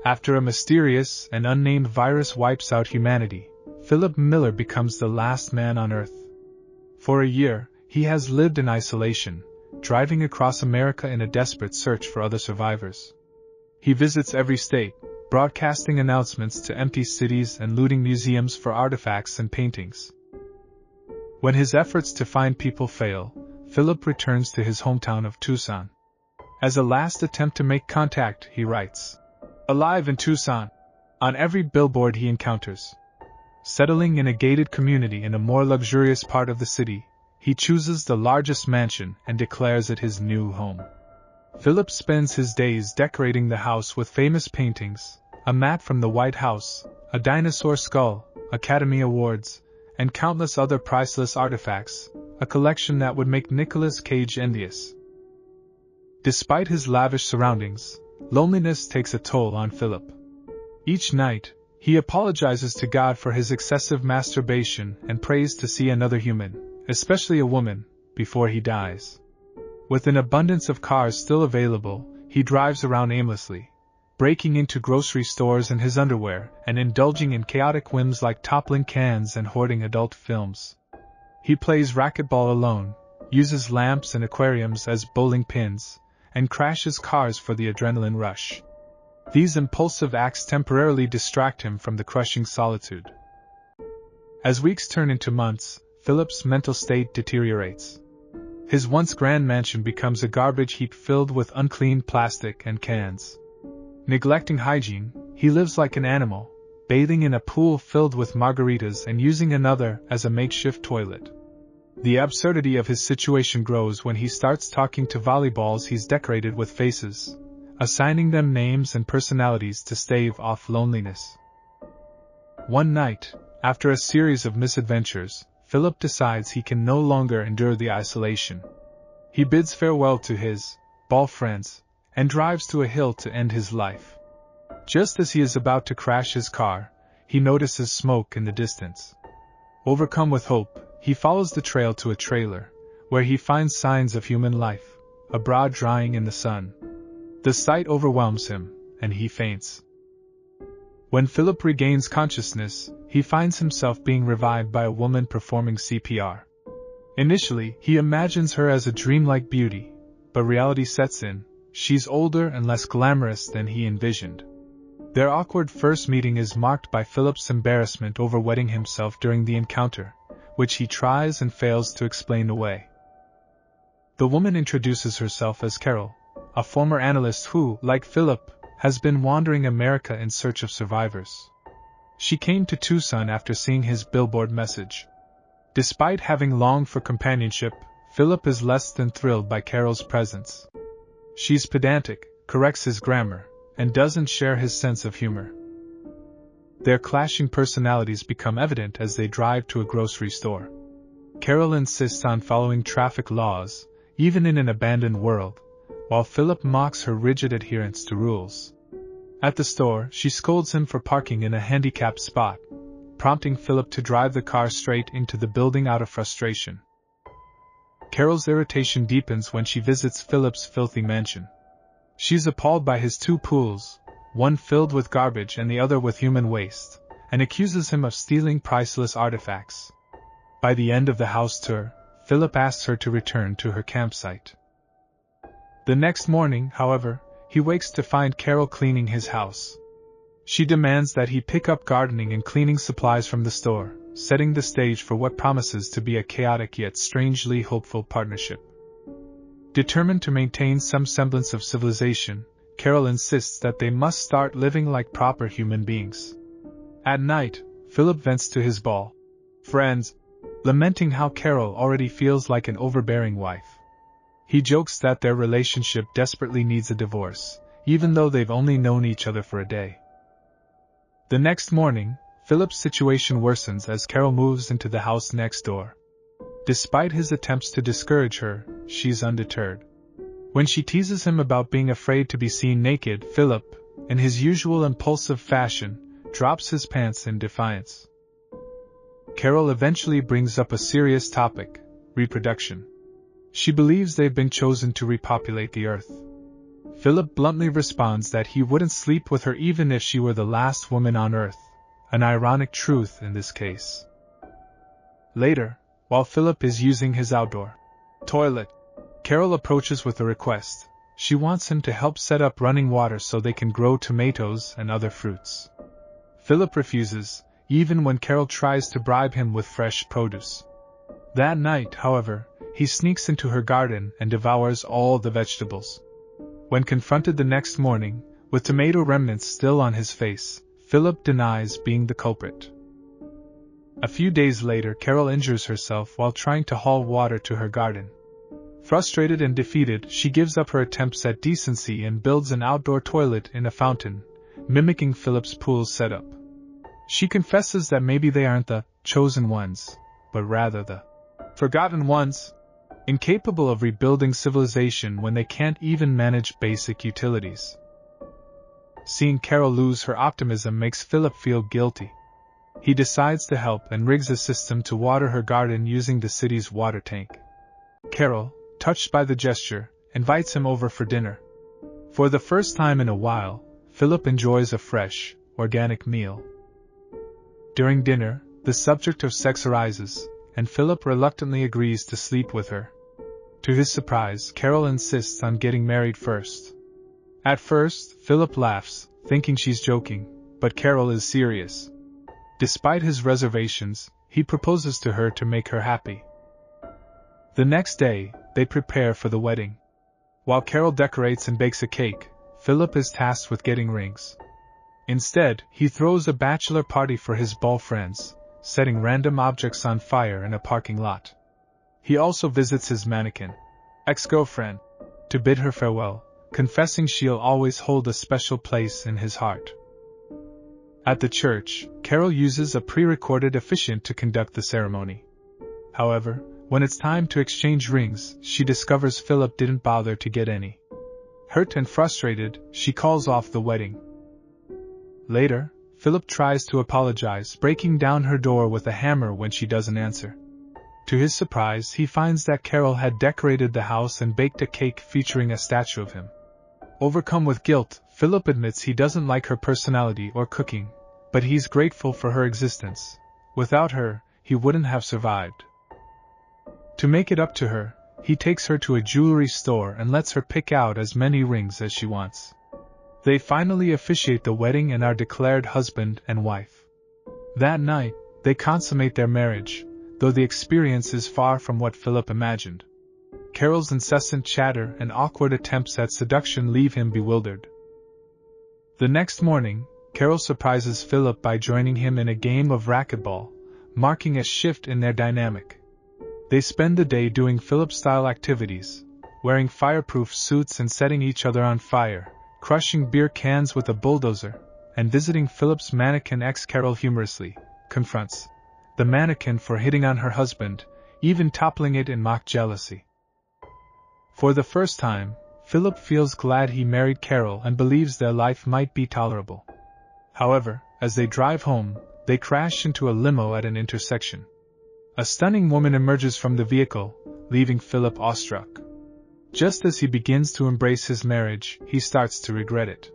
After a mysterious and unnamed virus wipes out humanity, Philip Miller becomes the last man on Earth. For a year, he has lived in isolation, driving across America in a desperate search for other survivors. He visits every state, broadcasting announcements to empty cities and looting museums for artifacts and paintings. When his efforts to find people fail, Philip returns to his hometown of Tucson. As a last attempt to make contact, he writes, "Alive in Tucson," on every billboard he encounters. Settling in a gated community in a more luxurious part of the city, he chooses the largest mansion and declares it his new home. Philip spends his days decorating the house with famous paintings, a mat from the White House, a dinosaur skull, Academy Awards, and countless other priceless artifacts, a collection that would make Nicolas Cage envious. Despite his lavish surroundings, loneliness takes a toll on Philip. Each night, he apologizes to God for his excessive masturbation and prays to see another human, especially a woman, before he dies. With an abundance of cars still available, he drives around aimlessly, breaking into grocery stores in his underwear and indulging in chaotic whims like toppling cans and hoarding adult films. He plays racquetball alone, uses lamps and aquariums as bowling pins, and crashes cars for the adrenaline rush. These impulsive acts temporarily distract him from the crushing solitude. As weeks turn into months, Philip's mental state deteriorates. His once grand mansion becomes a garbage heap filled with unclean plastic and cans. Neglecting hygiene, he lives like an animal, bathing in a pool filled with margaritas and using another as a makeshift toilet. The absurdity of his situation grows when he starts talking to volleyballs he's decorated with faces, assigning them names and personalities to stave off loneliness. One night, after a series of misadventures, Philip decides he can no longer endure the isolation. He bids farewell to his ball friends and drives to a hill to end his life. Just as he is about to crash his car, he notices smoke in the distance. Overcome with hope, he follows the trail to a trailer, where he finds signs of human life, a broad drying in the sun. The sight overwhelms him, and he faints. When Philip regains consciousness, he finds himself being revived by a woman performing CPR. Initially, he imagines her as a dreamlike beauty, but reality sets in. She's older and less glamorous than he envisioned. Their awkward first meeting is marked by Philip's embarrassment over wetting himself during the encounter, which he tries and fails to explain away. The woman introduces herself as Carol, a former analyst who, like Philip, has been wandering America in search of survivors. She came to Tucson after seeing his billboard message. Despite having longed for companionship, Philip is less than thrilled by Carol's presence. She's pedantic, corrects his grammar, and doesn't share his sense of humor. Their clashing personalities become evident as they drive to a grocery store. Carol insists on following traffic laws, even in an abandoned world, while Philip mocks her rigid adherence to rules. At the store, she scolds him for parking in a handicapped spot, prompting Philip to drive the car straight into the building out of frustration. Carol's irritation deepens when she visits Philip's filthy mansion. She's appalled by his two pools, one filled with garbage and the other with human waste, and accuses him of stealing priceless artifacts. By the end of the house tour, Philip asks her to return to her campsite. The next morning, however, he wakes to find Carol cleaning his house. She demands that he pick up gardening and cleaning supplies from the store, setting the stage for what promises to be a chaotic yet strangely hopeful partnership. Determined to maintain some semblance of civilization, Carol insists that they must start living like proper human beings. At night, Philip vents to his ball friends, lamenting how Carol already feels like an overbearing wife. He jokes that their relationship desperately needs a divorce, even though they've only known each other for a day. The next morning, Philip's situation worsens as Carol moves into the house next door. Despite his attempts to discourage her, she's undeterred. When she teases him about being afraid to be seen naked, Philip, in his usual impulsive fashion, drops his pants in defiance. Carol eventually brings up a serious topic: reproduction. She believes they've been chosen to repopulate the earth. Philip bluntly responds that he wouldn't sleep with her even if she were the last woman on earth, an ironic truth in this case. Later, while Philip is using his outdoor toilet, Carol approaches with a request. She wants him to help set up running water so they can grow tomatoes and other fruits. Philip refuses, even when Carol tries to bribe him with fresh produce. That night, however, he sneaks into her garden and devours all the vegetables. When confronted the next morning, with tomato remnants still on his face, Philip denies being the culprit. A few days later, Carol injures herself while trying to haul water to her garden. Frustrated and defeated, she gives up her attempts at decency and builds an outdoor toilet in a fountain, mimicking Philip's pool setup. She confesses that maybe they aren't the chosen ones, but rather the forgotten ones, incapable of rebuilding civilization when they can't even manage basic utilities. Seeing Carol lose her optimism makes Philip feel guilty. He decides to help and rigs a system to water her garden using the city's water tank. Carol, touched by the gesture, invites him over for dinner. For the first time in a while, Philip enjoys a fresh, organic meal. During dinner, the subject of sex arises, and Philip reluctantly agrees to sleep with her. To his surprise, Carol insists on getting married first. At first, Philip laughs, thinking she's joking, but Carol is serious. Despite his reservations, he proposes to her to make her happy. The next day, they prepare for the wedding. While Carol decorates and bakes a cake, Philip is tasked with getting rings. Instead, he throws a bachelor party for his ball friends, setting random objects on fire in a parking lot. He also visits his mannequin ex-girlfriend to bid her farewell, confessing she'll always hold a special place in his heart. At the church, Carol uses a pre-recorded officiant to conduct the ceremony. However, when it's time to exchange rings, she discovers Philip didn't bother to get any. Hurt and frustrated, she calls off the wedding. Later, Philip tries to apologize, breaking down her door with a hammer when she doesn't answer. To his surprise, he finds that Carol had decorated the house and baked a cake featuring a statue of him. Overcome with guilt, Philip admits he doesn't like her personality or cooking, but he's grateful for her existence. Without her, he wouldn't have survived. To make it up to her, he takes her to a jewelry store and lets her pick out as many rings as she wants. They finally officiate the wedding and are declared husband and wife. That night, they consummate their marriage, though the experience is far from what Philip imagined. Carol's incessant chatter and awkward attempts at seduction leave him bewildered. The next morning, Carol surprises Philip by joining him in a game of racquetball, marking a shift in their dynamic. They spend the day doing Philip-style activities, wearing fireproof suits and setting each other on fire, crushing beer cans with a bulldozer, and visiting Philip's mannequin ex. Carol humorously confronts the mannequin for hitting on her husband, even toppling it in mock jealousy. For the first time, Philip feels glad he married Carol and believes their life might be tolerable. However, as they drive home, they crash into a limo at an intersection. A stunning woman emerges from the vehicle, leaving Philip awestruck. Just as he begins to embrace his marriage, he starts to regret it.